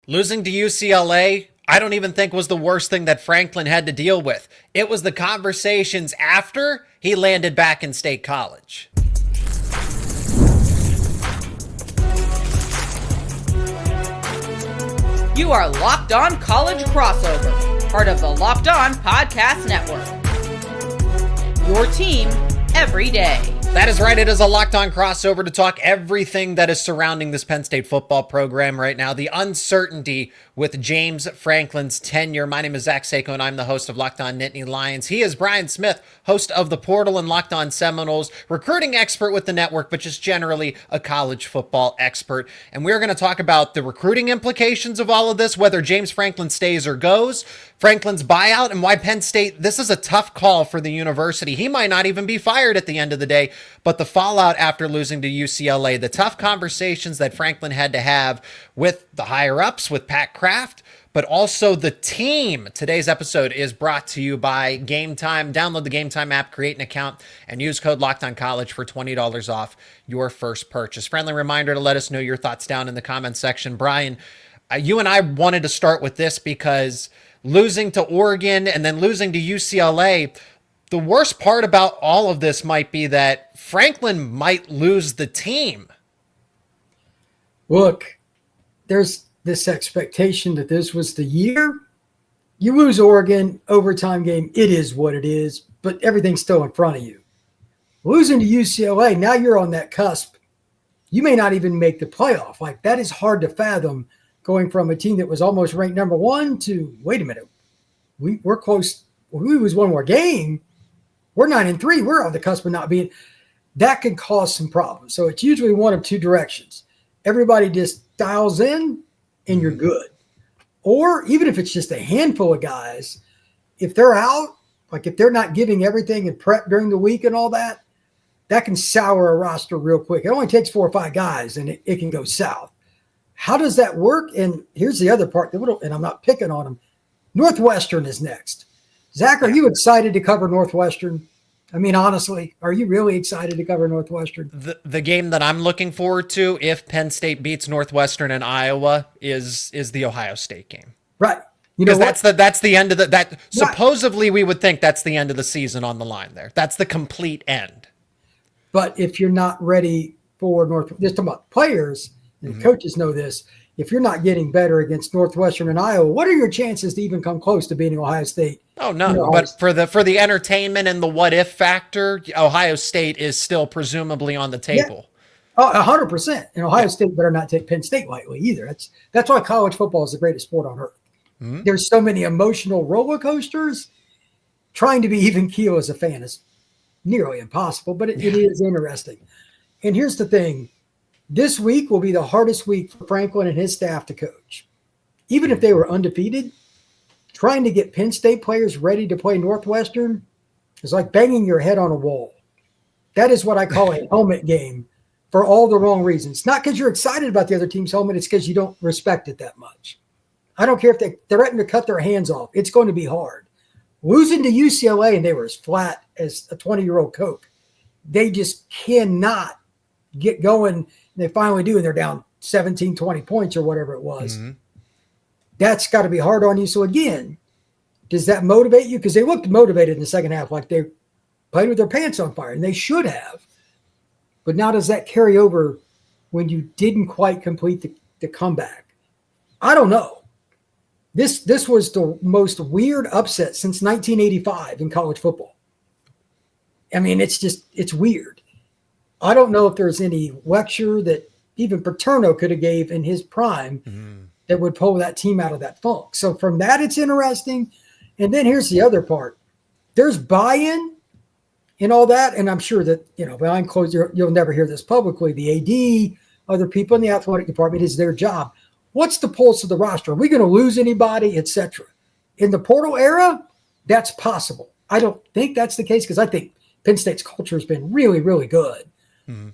Losing to UCLA, I don't even think was the worst thing that Franklin had to deal with. It was the conversations after he landed back in State College. You are Locked On College Crossover, part of the Locked On Podcast Network. Your team every day. That is right. It is a Locked On crossover to talk everything that is surrounding this Penn State football program right now. The uncertainty with James Franklin's tenure. My name is Zach Sako, and I'm the host of Locked On Nittany Lions. He is Brian Smith, host of The Portal and Locked On Seminoles, recruiting expert with the network, but just generally a college football expert. And we're going to talk about the recruiting implications of all of this, whether James Franklin stays or goes, Franklin's buyout, and why Penn State, this is a tough call for the university. He might not even be fired at the end of the day, but the fallout after losing to UCLA, the tough conversations that Franklin had to have with the higher-ups, with Pat Kraft, but also the team. Today's episode is brought to you by Game Time. Download the Game Time app, create an account, and use code LOCKEDONCollege for $20 off your first purchase. Friendly reminder to let us know your thoughts down in the comments section. Brian, you and I wanted to start with this because losing to Oregon and then losing to UCLA, the worst part about all of this might be that Franklin might lose the team. Look, there's this expectation that this was the year. You lose Oregon, overtime game, it is what it is, but everything's still in front of you. Losing to UCLA, now you're on that cusp. You may not even make the playoff. Like, that is hard to fathom, going from a team that was almost ranked number one to, wait a minute, we're close. We lose one more game. We're 9-3. We're on the cusp of not being. That could cause some problems. So it's usually one of two directions. Everybody just dials in and you're good. Or even if it's just a handful of guys, if they're out, like if they're not giving everything in prep during the week and all that, that can sour a roster real quick. It only takes 4 or 5 guys and it can go south. How does that work? And here's the other part, and I'm not picking on them. Northwestern is next. Zach, are you excited to cover Northwestern? I mean, honestly, are you really excited to cover Northwestern? The game that I'm looking forward to, if Penn State beats Northwestern and Iowa, is the Ohio State game. Right. You know, that's the end of that. Supposedly, we would think that's the end of the season on the line there. That's the complete end. But if you're not ready for just talking about players, and coaches know this, if you're not getting better against Northwestern and Iowa, what are your chances to even come close to beating Ohio State? Oh, no. But for the entertainment and the what if factor, Ohio State is still presumably on the table. Yeah. Oh, 100%. And Ohio State better not take Penn State lightly either. That's why college football is the greatest sport on earth. Mm-hmm. There's so many emotional roller coasters. Trying to be even keel as a fan is nearly impossible, but it is interesting. And here's the thing. This week will be the hardest week for Franklin and his staff to coach. Even if they were undefeated, trying to get Penn State players ready to play Northwestern is like banging your head on a wall. That is what I call a helmet game for all the wrong reasons. Not because you're excited about the other team's helmet, it's because you don't respect it that much. I don't care if they threaten to cut their hands off. It's going to be hard. Losing to UCLA, and they were as flat as a 20-year-old Coke. They just cannot get going. They finally do, and they're down 17, 20 points or whatever it was. Mm-hmm. That's got to be hard on you. So, again, does that motivate you? Because they looked motivated in the second half, like they played with their pants on fire, and they should have. But now does that carry over when you didn't quite complete the comeback? I don't know. This was the most weird upset since 1985 in college football. I mean, it's weird. I don't know if there's any lecture that even Paterno could have gave in his prime that would pull that team out of that funk. So from that, it's interesting. And then here's the other part. There's buy-in and all that. And I'm sure that, behind closed doors, you'll never hear this publicly. The AD, other people in the athletic department, is their job. What's the pulse of the roster? Are we going to lose anybody, et cetera? In the portal era, that's possible. I don't think that's the case because I think Penn State's culture has been really, really good. Mm-hmm.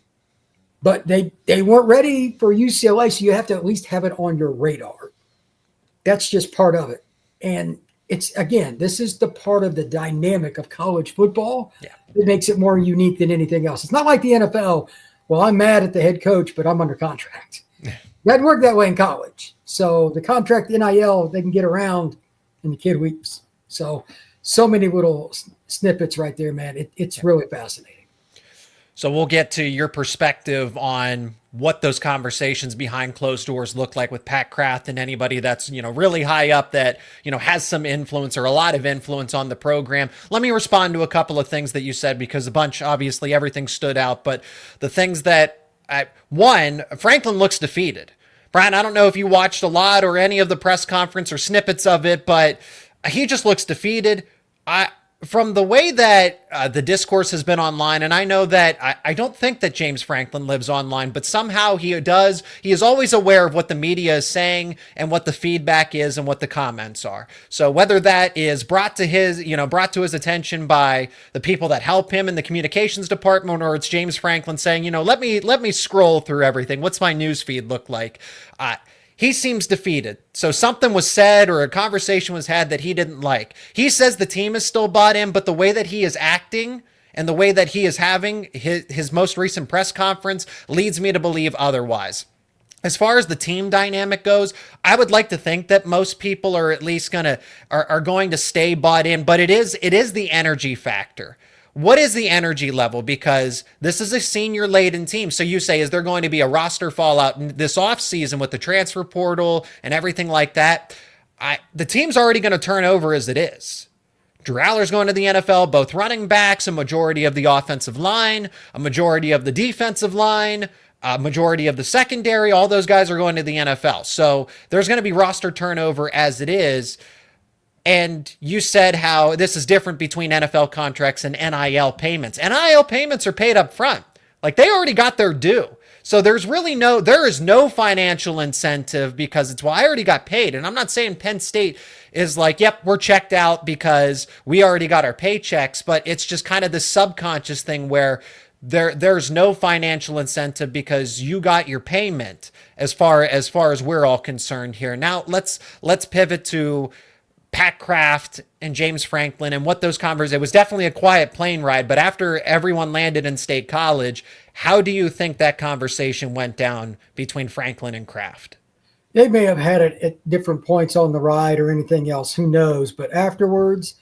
But they weren't ready for UCLA, so you have to at least have it on your radar. That's just part of it. And it's, again, this is the part of the dynamic of college football that makes it more unique than anything else. It's not like the NFL. Well, I'm mad at the head coach, but I'm under contract. Doesn't work that way in college. So the contract NIL, they can get around and the kid weeps. So many little snippets right there, man. It's really fascinating. So we'll get to your perspective on what those conversations behind closed doors look like with Pat Kraft and anybody that's, really high up that, has some influence or a lot of influence on the program. Let me respond to a couple of things that you said, because a bunch, obviously everything stood out, but the things that one, Franklin looks defeated. Brian, I don't know if you watched a lot or any of the press conference or snippets of it, but he just looks defeated. From the way that the discourse has been online, and I know that I don't think that James Franklin lives online, but somehow he does. He is always aware of what the media is saying and what the feedback is and what the comments are. So whether that is brought to his attention by the people that help him in the communications department, or it's James Franklin saying, let me scroll through everything. What's my news feed look like? He seems defeated. So something was said or a conversation was had that he didn't like. He says the team is still bought in, but the way that he is acting and the way that he is having his most recent press conference leads me to believe otherwise. As far as the team dynamic goes, I would like to think that most people are at least are going to stay bought in, but it is the energy factor. What is the energy level? Because this is a senior-laden team. So you say, is there going to be a roster fallout this offseason with the transfer portal and everything like that? The team's already going to turn over as it is. Drew Aller's going to the NFL, both running backs, a majority of the offensive line, a majority of the defensive line, a majority of the secondary. All those guys are going to the NFL. So there's going to be roster turnover as it is. And you said how this is different between NFL contracts and NIL payments. NIL payments are paid up front. Like, they already got their due. So there is no financial incentive because it's, well, I already got paid. And I'm not saying Penn State is like, yep, we're checked out because we already got our paychecks, but it's just kind of the subconscious thing where there's no financial incentive because you got your payment as far as we're all concerned here. Now let's pivot to Pat Kraft and James Franklin and what those conversations, it was definitely a quiet plane ride, but after everyone landed in State College, how do you think that conversation went down between Franklin and Kraft? They may have had it at different points on the ride or anything else, who knows, but afterwards,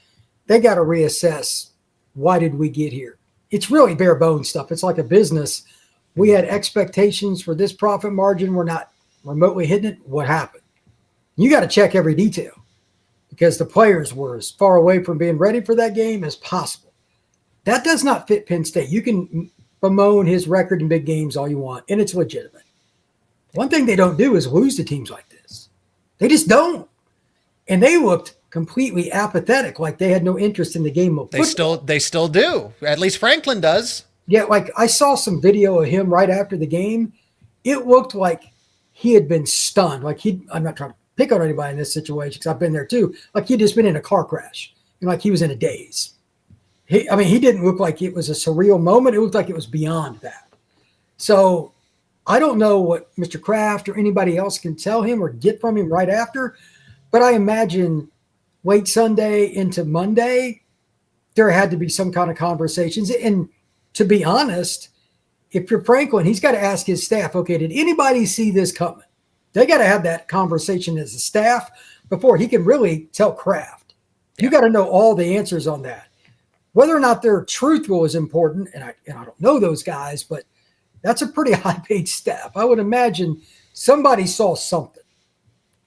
they got to reassess, why did we get here? It's really bare bones stuff. It's like a business. We had expectations for this profit margin. We're not remotely hitting it. What happened? You got to check every detail, because the players were as far away from being ready for that game as possible. That does not fit Penn State. You can bemoan his record in big games all you want, and it's legitimate. One thing they don't do is lose to teams like this. They just don't. And they looked completely apathetic, like they had no interest in the game of football. They still do. At least Franklin does. Yeah, like I saw some video of him right after the game. It looked like he had been stunned. Like I'm not trying to pick on anybody in this situation because I've been there too. Like he'd just been in a car crash. Like he was in a daze. He didn't look like it was a surreal moment. It looked like it was beyond that. So I don't know what Mr. Kraft or anybody else can tell him or get from him right after, but I imagine late Sunday into Monday, there had to be some kind of conversations. And to be honest, if you're Franklin, he's got to ask his staff, okay, did anybody see this coming? They got to have that conversation as a staff before he can really tell Kraft. You got to know all the answers on that. Whether or not they're truthful is important, and I don't know those guys, but that's a pretty high-paid staff. I would imagine somebody saw something.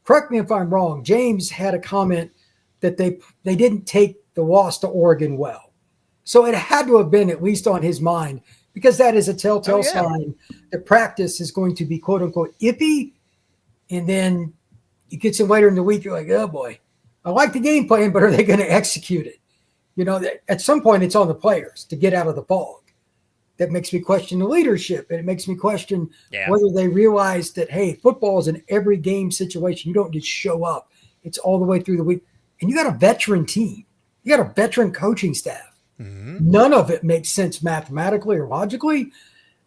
Correct me if I'm wrong. James had a comment that they didn't take the loss to Oregon well. So it had to have been at least on his mind, because that is a telltale sign that practice is going to be quote-unquote iffy. And then you get some later in the week, you're like, oh boy, I like the game plan, but are they going to execute it? At some point it's on the players to get out of the fog. That makes me question the leadership. And it makes me question whether they realize that, hey, football is an every game situation. You don't just show up. It's all the way through the week. And you got a veteran team. You got a veteran coaching staff. Mm-hmm. None of it makes sense mathematically or logically.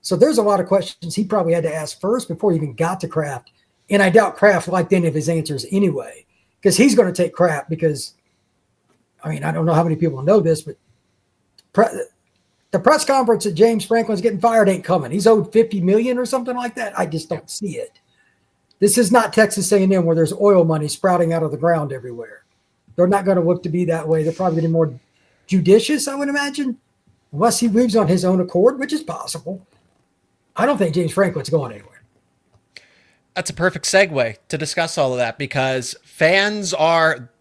So there's a lot of questions he probably had to ask first before he even got to Kraft. And I doubt Kraft liked any of his answers anyway, because he's going to take crap because, I don't know how many people know this, but the press conference that James Franklin's getting fired ain't coming. He's owed $50 million or something like that. I just don't see it. This is not Texas A&M where there's oil money sprouting out of the ground everywhere. They're not going to look to be that way. They're probably going to be more judicious, I would imagine, unless he moves on his own accord, which is possible. I don't think James Franklin's going anywhere. That's a perfect segue to discuss all of that, because fans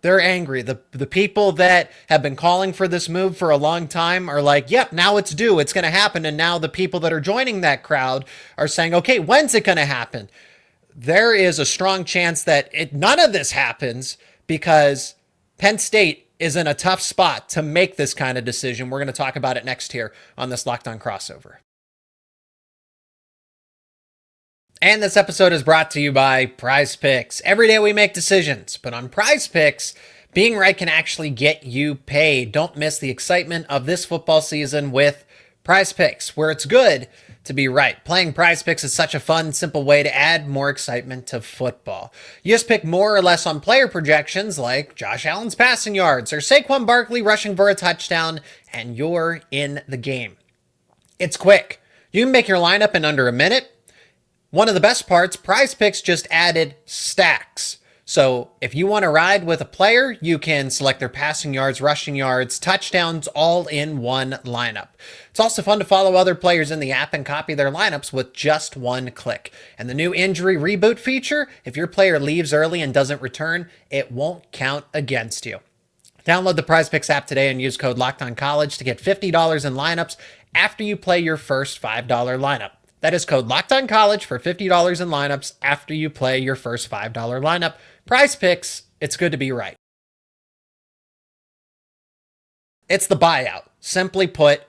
they're angry. The people that have been calling for this move for a long time are like, yep, now it's due. It's going to happen. And now the people that are joining that crowd are saying, okay, when's it going to happen? There is a strong chance that none of this happens, because Penn State is in a tough spot to make this kind of decision. We're going to talk about it next here on this Locked On Crossover. And this episode is brought to you by PrizePicks. Every day we make decisions, but on PrizePicks, being right can actually get you paid. Don't miss the excitement of this football season with PrizePicks, where it's good to be right. Playing PrizePicks is such a fun, simple way to add more excitement to football. You just pick more or less on player projections like Josh Allen's passing yards or Saquon Barkley rushing for a touchdown, and you're in the game. It's quick. You can make your lineup in under a minute. One of the best parts, PrizePicks just added stacks. So if you want to ride with a player, you can select their passing yards, rushing yards, touchdowns, all in one lineup. It's also fun to follow other players in the app and copy their lineups with just one click. And the new injury reboot feature, if your player leaves early and doesn't return, it won't count against you. Download the PrizePicks app today and use code LOCKEDONCollege to get $50 in lineups after you play your first $5 lineup. That is code LOCKEDONCollege for $50 in lineups after you play your first $5 lineup. PrizePicks, it's good to be right. It's the buyout. Simply put,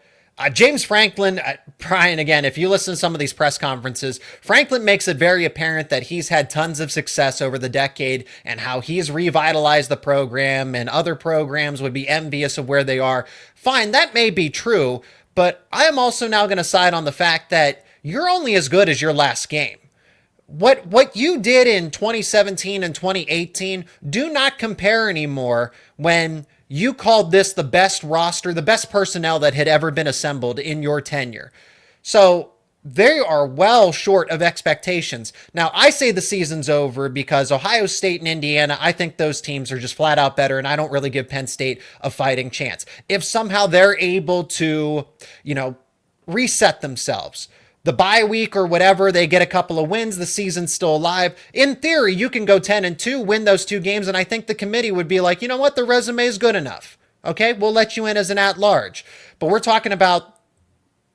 James Franklin, Brian, again, if you listen to some of these press conferences, Franklin makes it very apparent that he's had tons of success over the decade and how he's revitalized the program and other programs would be envious of where they are. Fine, that may be true, but I am also now going to side on the fact that you're only as good as your last game. What you did in 2017 and 2018 do not compare anymore when you called this the best roster, the best personnel that had ever been assembled in your tenure. So they are well short of expectations. Now, I say the season's over because Ohio State and Indiana, I think those teams are just flat out better, and I don't really give Penn State a fighting chance. If somehow they're able to, reset themselves, the bye week or whatever, they get a couple of wins, the season's still alive. In theory, you can go 10-2, win those two games, and I think the committee would be like, you know what, the resume is good enough. Okay, we'll let you in as an at-large. But we're talking about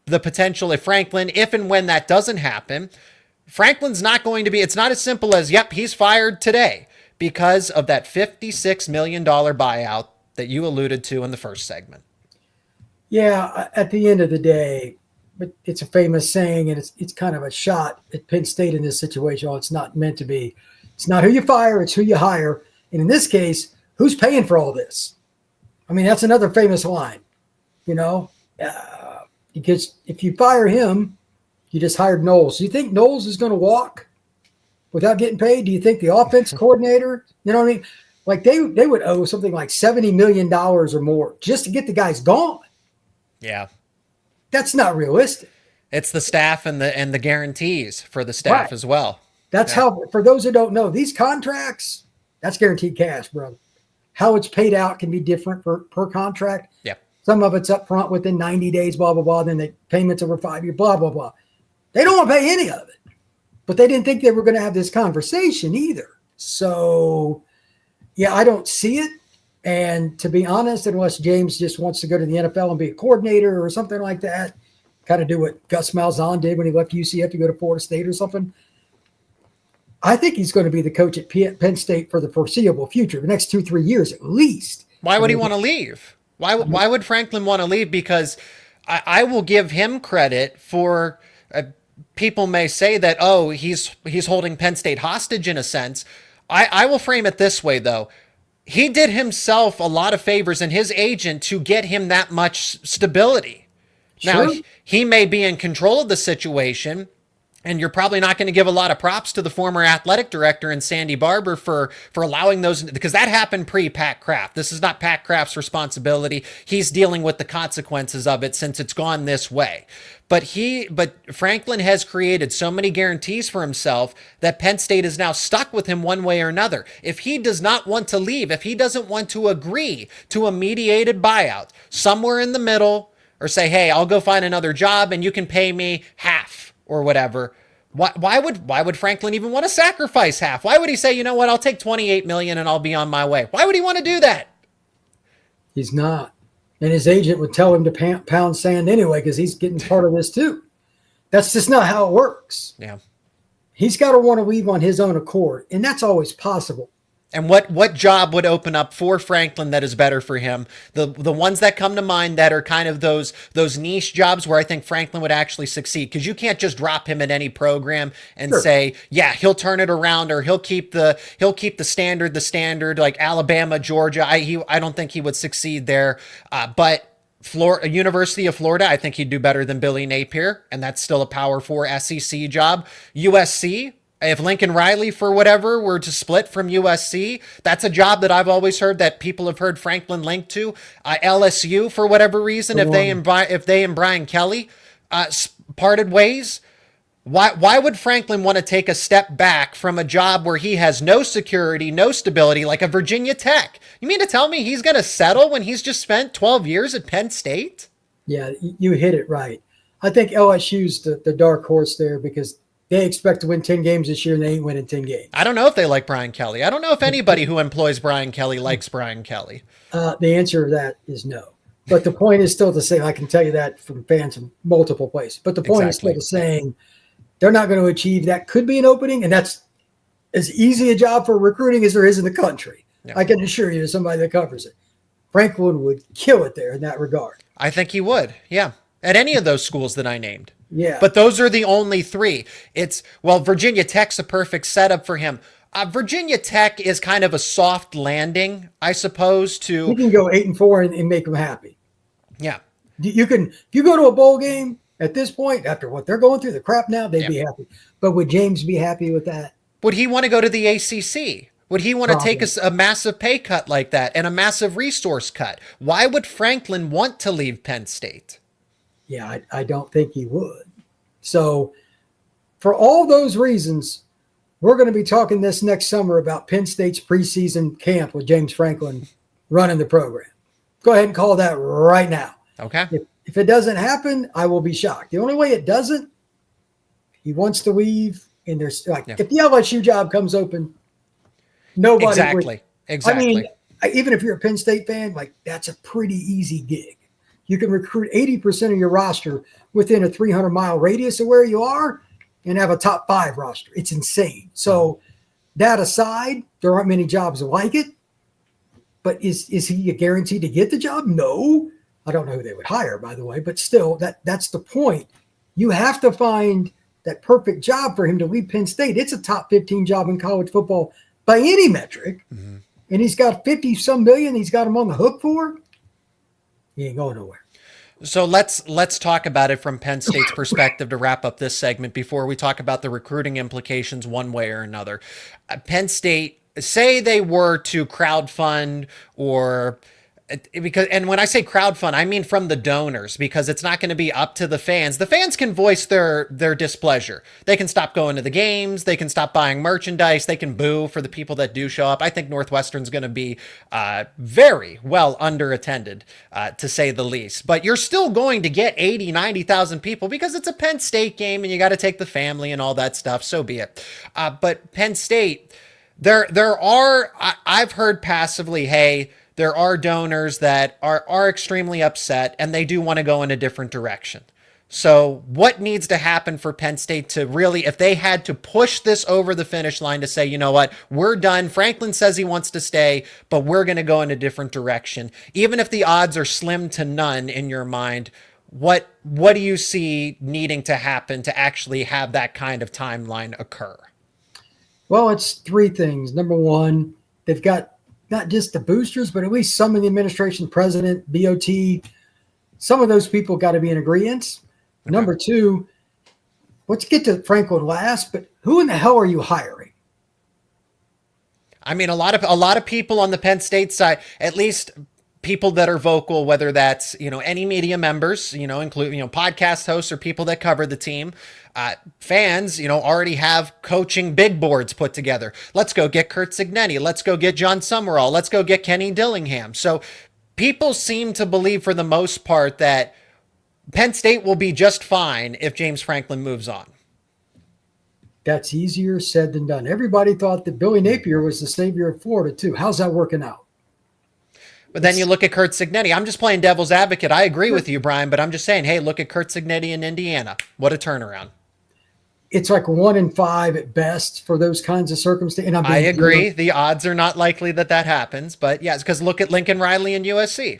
the potential if and when that doesn't happen, Franklin's not going to be, it's not as simple as, yep, he's fired today because of that $56 million buyout that you alluded to in the first segment. Yeah, at the end of the day, but it's a famous saying, and it's kind of a shot at Penn State in this situation. It's not meant to be. It's not who you fire, it's who you hire. And in this case, who's paying for all this? I mean, that's another famous line, because if you fire him, you just hired Knowles. Do you think Knowles is going to walk without getting paid? Do you think the offense coordinator, you know what I mean? Like they would owe something like $70 million or more just to get the guys gone. Yeah. That's not realistic. It's the staff and the guarantees for the staff as well. That's how, for those who don't know, these contracts, that's guaranteed cash, brother. How it's paid out can be different per contract. Yeah. Some of it's up front within 90 days, blah, blah, blah. Then the payments over 5 years, blah, blah, blah. They don't want to pay any of it. But they didn't think they were going to have this conversation either. So, yeah, I don't see it. And to be honest, unless James just wants to go to the NFL and be a coordinator or something like that, kind of do what Gus Malzahn did when he left UCF to go to Florida State or something, I think he's going to be the coach at Penn State for the foreseeable future, the next 2-3 years at least. Why would he want to leave? Why would Franklin want to leave? Because I will give him credit for people may say that, oh, he's holding Penn State hostage in a sense. I will frame it this way, though. He did himself a lot of favors and his agent to get him that much stability. Sure. Now, he may be in control of the situation, And you're probably not going to give a lot of props to the former athletic director and Sandy Barber for allowing those, because that happened pre-Pat Kraft. This is not Pat Kraft's responsibility. He's dealing with the consequences of it since it's gone this way. But Franklin has created so many guarantees for himself that Penn State is now stuck with him one way or another. If he does not want to leave, if he doesn't want to agree to a mediated buyout somewhere in the middle, or say, hey, I'll go find another job and you can pay me half or whatever, why would Franklin even want to sacrifice half? Why would he say, you know what, I'll take $28 million and I'll be on my way? Why would he want to do that? He's not. And his agent would tell him to pound sand anyway, because he's getting part of this too. That's just not how it works. Yeah. He's got to want to leave on his own accord, and that's always possible. And what job would open up for Franklin that is better for him? The ones that come to mind that are kind of those niche jobs where I think Franklin would actually succeed, because you can't just drop him in any program and say, yeah, he'll turn it around, or he'll keep the standard like Alabama, Georgia. I don't think he would succeed there. But University of Florida, I think he'd do better than Billy Napier, and that's still a Power 4 SEC job. USC. If Lincoln Riley, for whatever, were to split from USC, that's a job that I've always heard that people have heard Franklin linked to. LSU, for whatever reason, if they and Brian Kelly parted ways, why would Franklin want to take a step back from a job where he has no security, no stability, like a Virginia Tech? You mean to tell me he's going to settle when he's just spent 12 years at Penn State? Yeah, you hit it right. I think LSU's the dark horse there, because they expect to win 10 games this year, and they ain't winning 10 games. I don't know if they like Brian Kelly. I don't know if anybody who employs Brian Kelly likes Brian Kelly. The answer to that is no. But the point is still the same. I can tell you that from fans from multiple places. But the point is still the same. They're not going to achieve that. Could be an opening, and that's as easy a job for recruiting as there is in the country. Yeah. I can assure you, to somebody that covers it. Franklin would kill it there in that regard. I think he would, yeah. At any of those schools that I named. Yeah. But those are the only three. Virginia Tech's a perfect setup for him. Virginia Tech is kind of a soft landing, I suppose, to... You can go 8-4 and make them happy. Yeah. You can, if you go to a bowl game at this point, after what they're going through, the crap now, they'd be happy. But would James be happy with that? Would he want to go to the ACC? Would he want to take a massive pay cut like that and a massive resource cut? Why would Franklin want to leave Penn State? Yeah, I don't think he would. So for all those reasons, we're going to be talking this next summer about Penn State's preseason camp with James Franklin running the program. Go ahead and call that right now. Okay. If it doesn't happen, I will be shocked. The only way it doesn't, he wants to leave, and there's if the LSU job comes open, nobody Exactly. I mean, even if you're a Penn State fan, that's a pretty easy gig. You can recruit 80% of your roster within a 300-mile radius of where you are and have a top 5 roster. It's insane. So that aside, there aren't many jobs like it. But is he guaranteed to get the job? No. I don't know who they would hire, by the way. But still, that's the point. You have to find that perfect job for him to leave Penn State. It's a top 15 job in college football by any metric. Mm-hmm. And he's got 50-some million he's got him on the hook for. He ain't going nowhere. So let's talk about it from Penn State's perspective to wrap up this segment before we talk about the recruiting implications one way or another. Penn State, say they were to crowdfund and when I say crowdfund, I mean from the donors, because it's not going to be up to the fans. The fans can voice their displeasure. They can stop going to the games. They can stop buying merchandise. They can boo for the people that do show up. I think Northwestern's going to be very well underattended, to say the least. But you're still going to get 80, 90,000 people because it's a Penn State game and you got to take the family and all that stuff. So be it. But Penn State, I've heard passively, hey, there are donors that are extremely upset and they do want to go in a different direction. So what needs to happen for Penn State to really, if they had to push this over the finish line to say, you know what, we're done. Franklin says he wants to stay, but we're going to go in a different direction. Even if the odds are slim to none in your mind, what do you see needing to happen to actually have that kind of timeline occur? Well, it's 3 things. Number one, they've got not just the boosters, but at least some of the administration, president, BOT, some of those people got to be in agreement. Okay. Number 2, let's get to Franklin last, but who in the hell are you hiring? I mean, a lot of people on the Penn State side, at least people that are vocal, whether that's, any media members, including, podcast hosts or people that cover the team, fans, already have coaching big boards put together. Let's go get Curt Cignetti. Let's go get John Summerall. Let's go get Kenny Dillingham. So people seem to believe for the most part that Penn State will be just fine if James Franklin moves on. That's easier said than done. Everybody thought that Billy Napier was the savior of Florida too. How's that working out? But then you look at Curt Cignetti. I'm just playing devil's advocate. I agree with you, Brian, but I'm just saying, hey, look at Curt Cignetti in Indiana. What a turnaround. It's like 1 in 5 at best for those kinds of circumstances. And I agree. The odds are not likely that happens, but yeah, it's because look at Lincoln Riley in USC.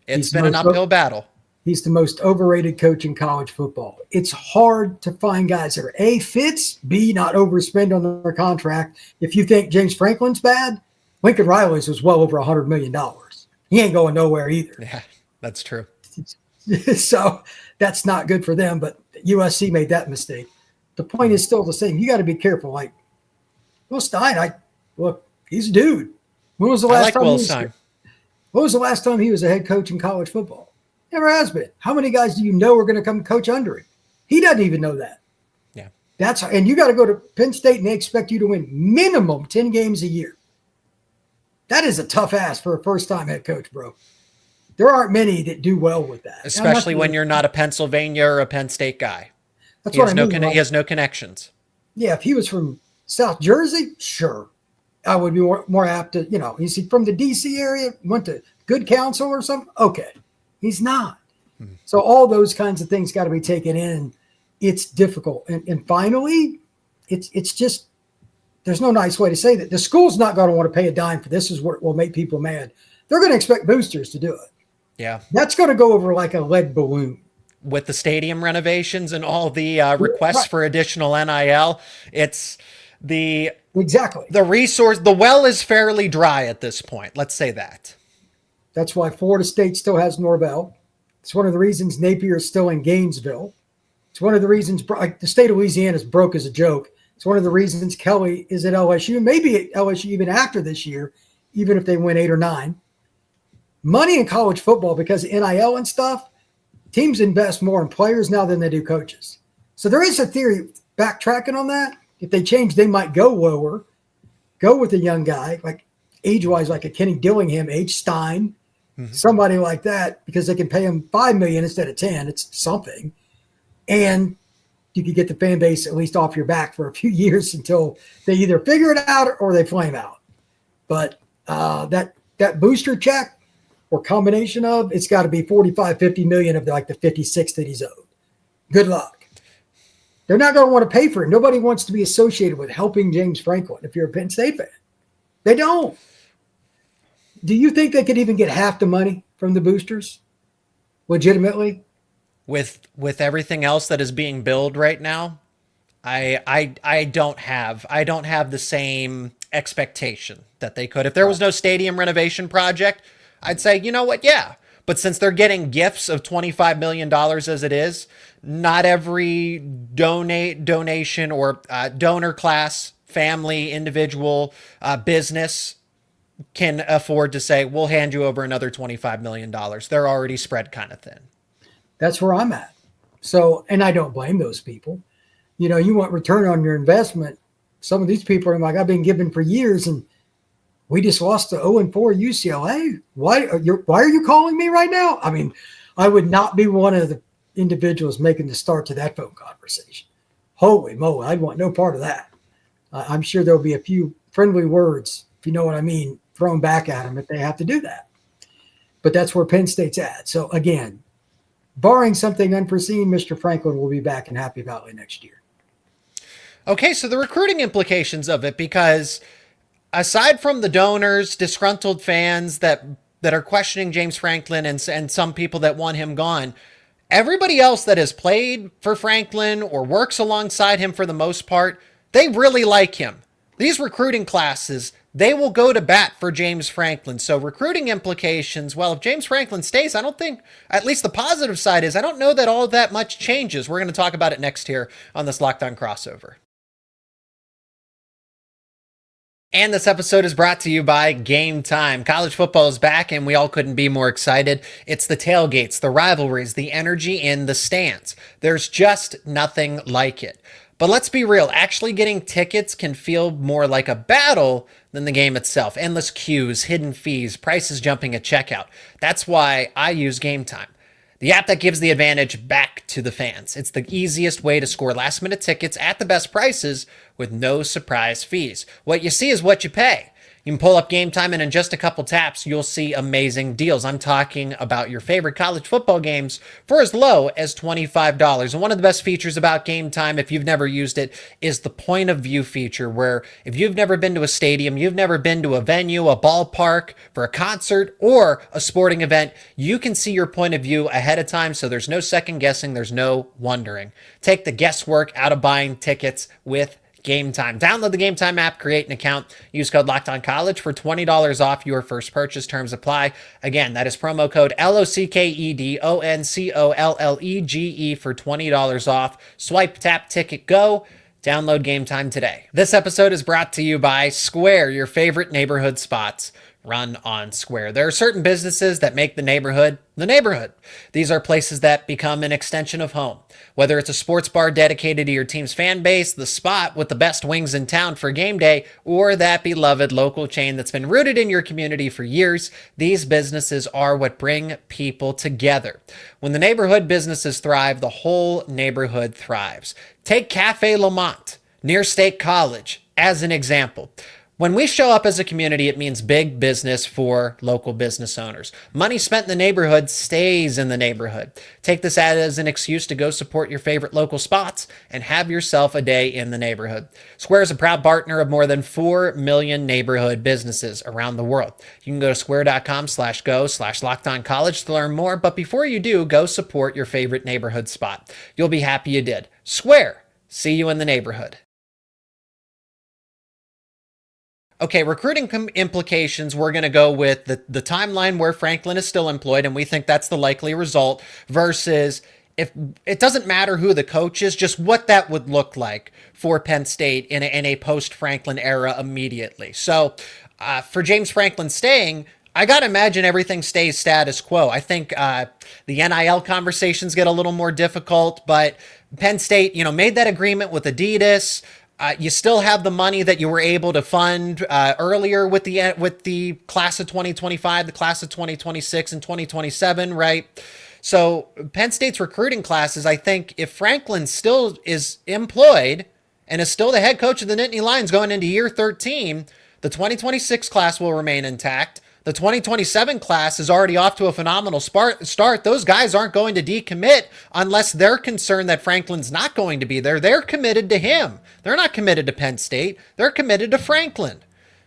It's been an uphill battle. He's the most overrated coach in college football. It's hard to find guys that are A, fits, B, not overspend on their contract. If you think James Franklin's bad, Lincoln Riley's was well over $100 million. He ain't going nowhere either. Yeah, that's true. So that's not good for them, but USC made that mistake. The point is still the same. You got to be careful. Like Will Stein, look, he's a dude. When was the last time? When was the last time he was a head coach in college football? Never has been. How many guys do you know are going to come coach under him? He doesn't even know that. Yeah. And you got to go to Penn State and they expect you to win minimum 10 games a year. That is a tough ask for a first-time head coach, bro. There aren't many that do well with that. Especially when you're not a Pennsylvania or a Penn State guy. That's what I mean. He has no connections. Yeah, if he was from South Jersey, sure. I would be more apt to, is he from the D.C. area, went to good counsel or something? Okay. He's not. So all those kinds of things got to be taken in. It's difficult. And finally, it's just, there's no nice way to say that. The school's not going to want to pay a dime for this. Is what will make people mad. They're going to expect boosters to do it. Yeah. That's going to go over like a lead balloon. With the stadium renovations and all the requests for additional NIL, it's the resource. The well is fairly dry at this point. Let's say that. That's why Florida State still has Norvell. It's one of the reasons Napier is still in Gainesville. It's one of the reasons the state of Louisiana is broke as a joke. It's one of the reasons Kelly is at LSU, maybe at LSU even after this year, even if they win 8 or 9. Money in college football, because of NIL and stuff, teams invest more in players now than they do coaches. So there is a theory backtracking on that. If they change, they might go lower, go with a young guy, like age-wise, like a Kenny Dillingham, Stein, somebody like that, because they can pay him $5 million instead of 10. It's something. And you could get the fan base at least off your back for a few years until they either figure it out or they flame out. But that booster check or combination of, it's got to be 45, 50 million of the 56 that he's owed. Good luck. They're not going to want to pay for it. Nobody wants to be associated with helping James Franklin if you're a Penn State fan. They don't. Do you think they could even get half the money from the boosters legitimately? With everything else that is being billed right now, I don't have the same expectation that they could. If there was no stadium renovation project, I'd say, you know what? Yeah. But since they're getting gifts of $25 million as it is, not every donation or donor class, family, individual, business can afford to say, we'll hand you over another $25 million. They're already spread kind of thin. That's where I'm at. So, and I don't blame those people. You want return on your investment. Some of these people are like, I've been giving for years and we just lost to 0-4 UCLA. Why are you calling me right now? I mean, I would not be one of the individuals making the start to that phone conversation. Holy moly, I'd want no part of that. I'm sure there'll be a few friendly words, if you know what I mean, thrown back at them if they have to do that. But that's where Penn State's at. So again, barring something unforeseen, Mr. Franklin will be back in Happy Valley next year. Okay, so the recruiting implications of it, because aside from the donors, disgruntled fans that are questioning James Franklin and some people that want him gone, everybody else that has played for Franklin or works alongside him for the most part, they really like him. These recruiting classes, they will go to bat for James Franklin. So recruiting implications, well, if James Franklin stays, I don't think, at least the positive side is, I don't know that all that much changes. We're going to talk about it next here on this Locked On Crossover. And this episode is brought to you by Game Time. College football is back, and we all couldn't be more excited. It's the tailgates, the rivalries, the energy in the stands. There's just nothing like it. But let's be real, actually getting tickets can feel more like a battle than the game itself. Endless queues, hidden fees, prices jumping at checkout. That's why I use Game Time, the app that gives the advantage back to the fans. It's the easiest way to score last-minute tickets at the best prices with no surprise fees. What you see is what you pay. You can pull up Game Time, and in just a couple taps, you'll see amazing deals. I'm talking about your favorite college football games for as low as $25. And one of the best features about Game Time, if you've never used it, is the point of view feature, where if you've never been to a stadium, you've never been to a venue, a ballpark, for a concert, or a sporting event, you can see your point of view ahead of time, so there's no second guessing, there's no wondering. Take the guesswork out of buying tickets with Game Time. Download the Game Time app, create an account, use code LOCKEDONCollege for $20 off your first purchase. Terms apply. Again, that is promo code LOCKEDONCOLLEGE for $20 off. Swipe, tap, ticket, go. Download Game Time today. This episode is brought to you by Square, your favorite neighborhood spots run on Square. There are certain businesses that make the neighborhood the neighborhood. These are places that become an extension of home. Whether it's a sports bar dedicated to your team's fan base, the spot with the best wings in town for game day, or that beloved local chain that's been rooted in your community for years, these businesses are what bring people together. When the neighborhood businesses thrive, the whole neighborhood thrives. Take Cafe Lamont near State College as an example. When we show up as a community, it means big business for local business owners. Money spent in the neighborhood stays in the neighborhood. Take this as an excuse to go support your favorite local spots and have yourself a day in the neighborhood. Square is a proud partner of more than 4 million neighborhood businesses around the world. You can go to square.com/go/lockedoncollege to learn more, but before you do, go support your favorite neighborhood spot. You'll be happy you did. Square, see you in the neighborhood. Okay, recruiting implications, we're going to go with the timeline where Franklin is still employed, and we think that's the likely result, versus if it doesn't matter who the coach is, just what that would look like for Penn State in a post-Franklin era immediately. So for James Franklin staying, I got to imagine everything stays status quo. I think the NIL conversations get a little more difficult, but Penn State, made that agreement with Adidas. You still have the money that you were able to fund earlier with the class of 2025, the class of 2026 and 2027, right? So Penn State's recruiting classes, I think if Franklin still is employed and is still the head coach of the Nittany Lions going into year 13, the 2026 class will remain intact. The 2027 class is already off to a phenomenal start. Those guys aren't going to decommit unless they're concerned that Franklin's not going to be there. They're committed to him. They're not committed to Penn State. They're committed to Franklin.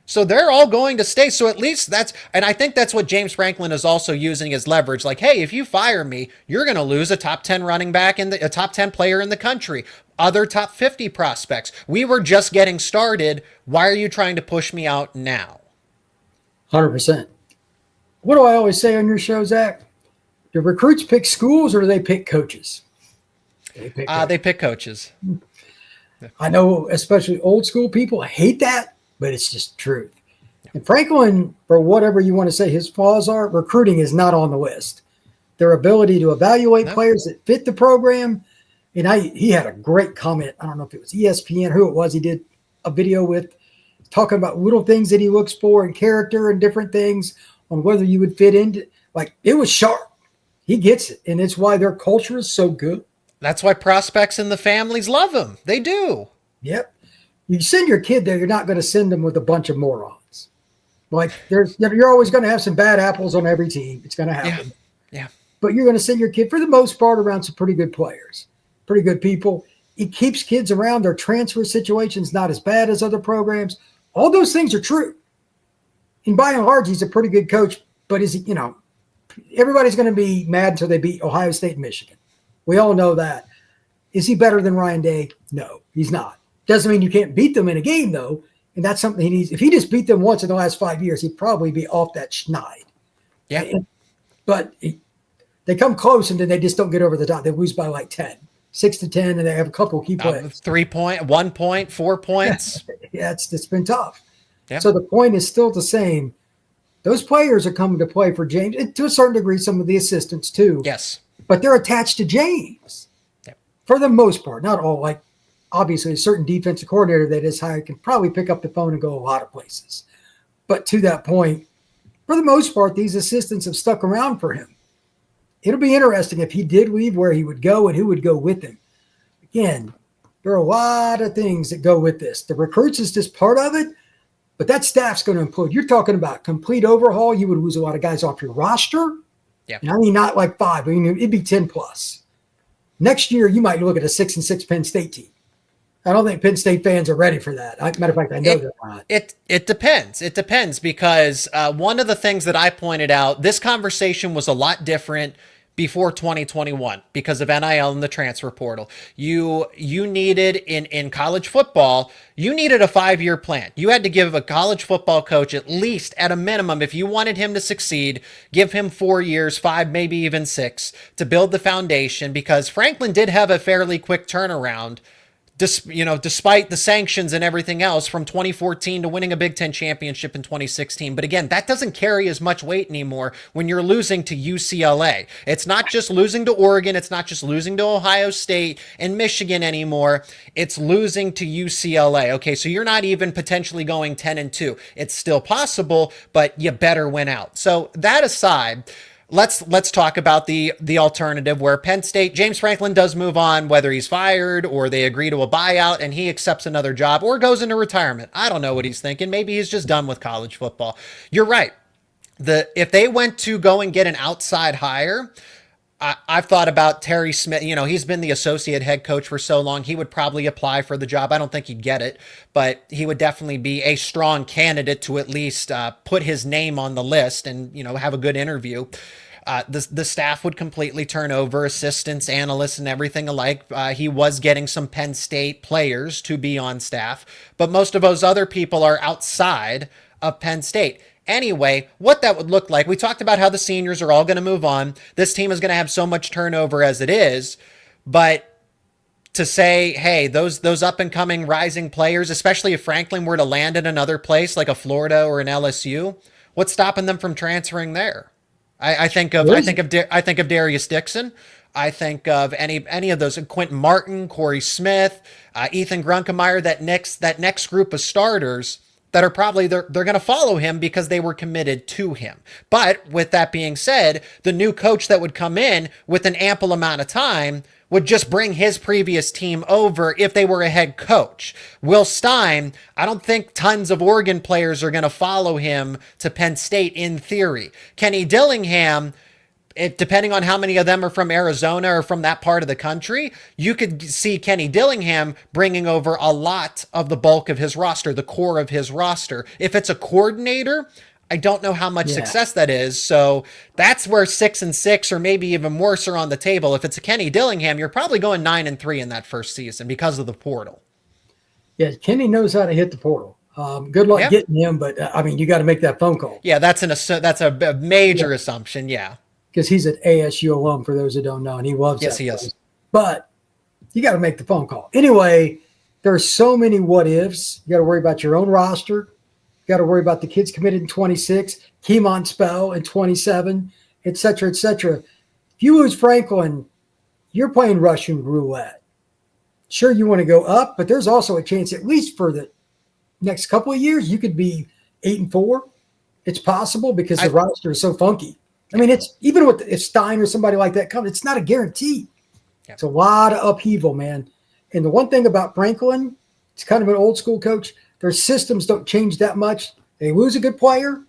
So they're all going to stay. So at least and I think that's what James Franklin is also using as leverage. Like, hey, if you fire me, you're going to lose a top 10 running back a top 10 player in the country. Other top 50 prospects. We were just getting started. Why are you trying to push me out now? 100%. What do I always say on your show, Zach? Do recruits pick schools or do they pick coaches? They pick coaches. I know, especially old school people hate that, but it's just truth. And Franklin, for whatever you want to say his flaws are, recruiting is not on the list. Their ability to evaluate players that fit the program. And he had a great comment. I don't know if it was ESPN, who it was. He did a video with talking about little things that he looks for in character and different things on whether you would fit into. Like, it was sharp. He gets it. And it's why their culture is so good. That's why prospects and the families love him. They do. Yep. You send your kid there, you're not going to send them with a bunch of morons. Like, you're always going to have some bad apples on every team. It's going to happen. Yeah. But you're going to send your kid, for the most part, around some pretty good players, pretty good people. It keeps kids around. Their transfer situation's not as bad as other programs. All those things are true. And by and large, he's a pretty good coach, but everybody's going to be mad until they beat Ohio State and Michigan. We all know that. Is he better than Ryan Day? No, he's not. Doesn't mean you can't beat them in a game, though. And that's something he needs. If he just beat them once in the last 5 years, he'd probably be off that schneid. Yeah. But they come close, and then they just don't get over the top. They lose by like 10, 6-10, and they have a couple key plays. 3 point, 1 point, 4 points. Yeah, it's been tough. Yeah. So the point is still the same. Those players are coming to play for James, and to a certain degree, some of the assistants too. Yes. But they're attached to James for the most part. Not all. Like, obviously, a certain defensive coordinator that is hired can probably pick up the phone and go a lot of places. But to that point, for the most part, these assistants have stuck around for him. It'll be interesting if he did leave, where he would go and who would go with him. Again, there are a lot of things that go with this. The recruits is just part of it, but that staff's going to implode. You're talking about complete overhaul. You would lose a lot of guys off your roster. Yeah. And I mean, not like 5. I mean, it'd be 10 plus. Next year, you might look at a 6-6 Penn State team. I don't think Penn State fans are ready for that. Matter of fact, I know they're not. It depends. It depends because one of the things that I pointed out, this conversation was a lot different before 2021 because of NIL and the transfer portal. You needed in college football, you needed a 5-year plan. You had to give a college football coach at least at a minimum, if you wanted him to succeed, give him 4 years, 5, maybe even 6 to build the foundation, because Franklin did have a fairly quick turnaround. Despite the sanctions and everything else, from 2014 to winning a Big Ten championship in 2016. But again, that doesn't carry as much weight anymore when you're losing to UCLA. It's not just losing to Oregon. It's not just losing to Ohio State and Michigan anymore. It's losing to UCLA. Okay, so you're not even potentially going 10-2. It's still possible, but you better win out. So that aside, Let's talk about the alternative where Penn State, James Franklin does move on, whether he's fired or they agree to a buyout and he accepts another job or goes into retirement. I don't know what he's thinking. Maybe he's just done with college football. You're right. If they went to go and get an outside hire, I've thought about Terry Smith. He's been the associate head coach for so long. He would probably apply for the job. I don't think he'd get it, but he would definitely be a strong candidate to at least put his name on the list and, have a good interview. The staff would completely turn over, assistants, analysts, and everything alike. He was getting some Penn State players to be on staff, but most of those other people are outside of Penn State. Anyway, what that would look like, we talked about how the seniors are all going to move on. This team is going to have so much turnover as it is, but to say, hey, those up and coming rising players, especially if Franklin were to land in another place like a Florida or an LSU, what's stopping them from transferring there? I think of Darius Dixon. I think of any of those, Quentin Martin, Corey Smith, Ethan Grunkemeyer, that next group of starters that are probably they're going to follow him because they were committed to him. But with that being said, the new coach that would come in with an ample amount of time would just bring his previous team over if they were a head coach. Will Stein, I don't think tons of Oregon players are going to follow him to Penn State in theory. Kenny Dillingham, depending on how many of them are from Arizona or from that part of the country, you could see Kenny Dillingham bringing over a lot of the bulk of his roster, the core of his roster. If it's a coordinator, I don't know how much success that is. So that's where 6-6 or maybe even worse are on the table. If it's a Kenny Dillingham, you're probably going 9-3 in that first season because of the portal. Yeah, Kenny knows how to hit the portal. Good luck getting him, but you got to make that phone call. Yeah, that's a major assumption. Yeah, because he's an ASU alum for those who don't know, and he loves yes, that he place. is. But you got to make the phone call anyway. There's so many what ifs. You got to worry about your own roster. Got to worry about the kids committed in 26, Keemon Spell in 27, et cetera, et cetera. If you lose Franklin, you're playing Russian roulette. Sure, you want to go up, but there's also a chance, at least for the next couple of years, you could be 8-4. It's possible because the roster is so funky. It's even if Stein or somebody like that comes, it's not a guarantee. Yeah. It's a lot of upheaval, man. And the one thing about Franklin, it's kind of an old school coach. Their systems don't change that much. They lose a good player,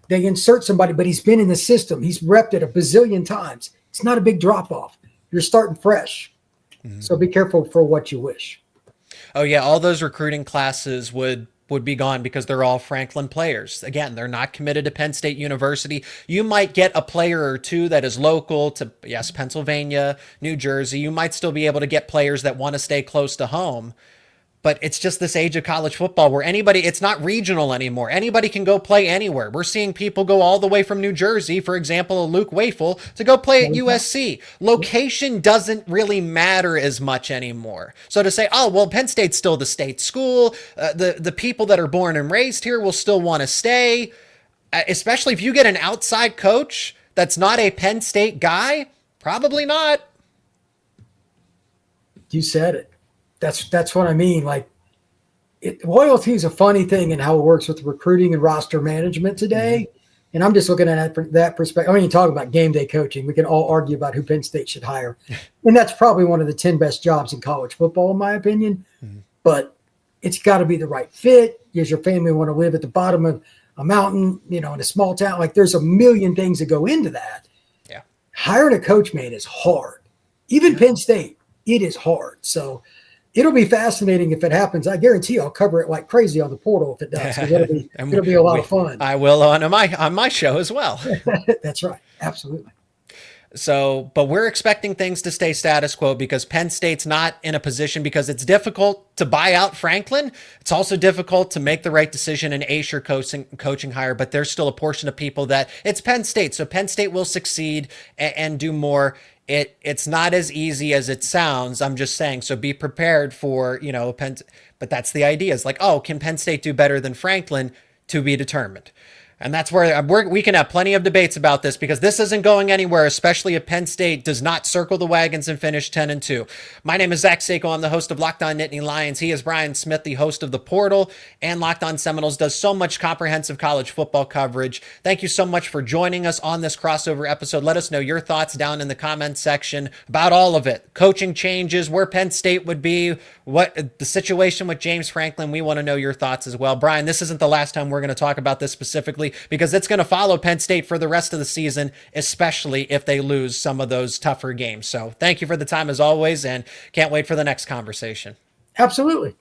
they insert somebody, but he's been in the system. He's repped it a bazillion times. It's not a big drop-off. You're starting fresh. Mm-hmm. So be careful for what you wish. Oh, yeah, all those recruiting classes would be gone because they're all Franklin players. Again, they're not committed to Penn State University. You might get a player or two that is local to, yes, Pennsylvania, New Jersey. You might still be able to get players that want to stay close to home. But it's just this age of college football where it's not regional anymore. Anybody can go play anywhere. We're seeing people go all the way from New Jersey, for example, Luke Wafel, to go play at USC. Location doesn't really matter as much anymore. So to say, oh, well, Penn State's still the state school. The people that are born and raised here will still want to stay, especially if you get an outside coach that's not a Penn State guy, probably not. You said it. That's what I mean. Like, loyalty is a funny thing in how it works with recruiting and roster management today. And I'm just looking at that perspective. I mean, you talk about game day coaching. We can all argue about who Penn State should hire. And that's probably one of the 10 best jobs in college football, in my opinion. But it's got to be the right fit. Does your family want to live at the bottom of a mountain, in a small town? Like, there's a million things that go into that. Yeah. Hiring a coach, man, is hard. Even Penn State, it is hard. So it'll be fascinating if it happens. I guarantee I'll cover it like crazy on the portal if it does. It'll be a lot of fun. I will on my show as well. That's right. Absolutely. So, but we're expecting things to stay status quo because Penn State's not in a position, because it's difficult to buy out Franklin. It's also difficult to make the right decision in Asher coaching hire, but there's still a portion of people that it's Penn State. So Penn State will succeed and do more. It's not as easy as it sounds. I'm just saying, so be prepared for, but that's the idea. It's like, oh, can Penn State do better than Franklin? To be determined. And that's where we can have plenty of debates about this, because this isn't going anywhere, especially if Penn State does not circle the wagons and finish 10-2. My name is Zach Seiko. I'm the host of Locked On Nittany Lions. He is Brian Smith, the host of The Portal, and Locked On Seminoles, does so much comprehensive college football coverage. Thank you so much for joining us on this crossover episode. Let us know your thoughts down in the comments section about all of it. Coaching changes, where Penn State would be, what the situation with James Franklin. We want to know your thoughts as well. Brian, this isn't the last time we're going to talk about this specifically, because it's going to follow Penn State for the rest of the season, especially if they lose some of those tougher games. So thank you for the time as always, and can't wait for the next conversation. Absolutely.